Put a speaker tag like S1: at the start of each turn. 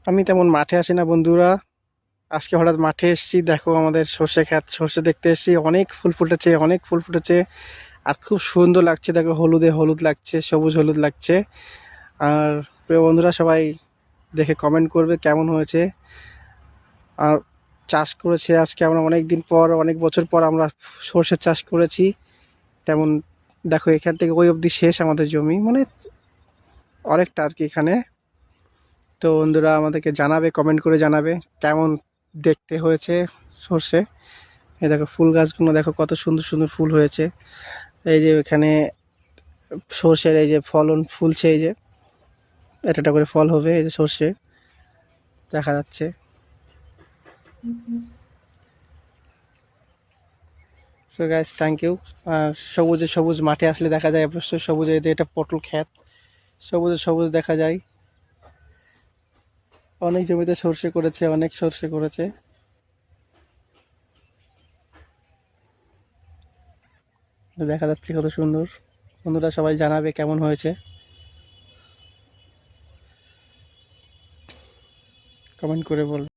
S1: আমি তেমন মাঠে আসি না বন্ধুরা। আজকে হঠাৎ মাঠে এসেছি, দেখো আমাদের সর্ষে ক্ষেত, সর্ষে দেখতে এসেছি। অনেক ফুল ফুটেছে, অনেক ফুল ফুটেছে, আর খুব সুন্দর লাগছে। দেখো হলুদে হলুদ লাগছে, সবুজ হলুদ লাগছে। আর প্রিয় বন্ধুরা সবাই দেখে কমেন্ট করবে কেমন হয়েছে। আর চাষ করেছে আজকে আমরা অনেক দিন পর, অনেক বছর পর আমরা সর্ষের চাষ করেছি। তেমন দেখো এখান থেকে ওই অবধি শেষ আমাদের জমি, মানে অনেকটা আর কি এখানে। তো বন্ধুরা আমাদেরকে জানাবে, কমেন্ট করে জানাবে কেমন দেখতে হয়েছে সর্ষে। এই দেখো ফুল গাছগুলো, দেখো কত সুন্দর সুন্দর ফুল হয়েছে। এই যে এখানে সর্ষের এই যে ফলন ফুলছে, এই যে একটা করে ফল হবে, এই যে সর্ষে দেখা যাচ্ছে। So guys, thank you. আর সবুজে সবুজ মাঠে আসলে দেখা যায় অবশ্যই সবুজ। এই যে এটা পটল ক্ষেত, সবুজে সবুজ দেখা যায়। অনেক জমিতে সর্ষে করেছে, অনেক সর্ষে করেছে। দেখা যাচ্ছে কত সুন্দর। বন্ধুরা সবাই জানাবে কেমন হয়েছে, কমেন্ট করে বলবে।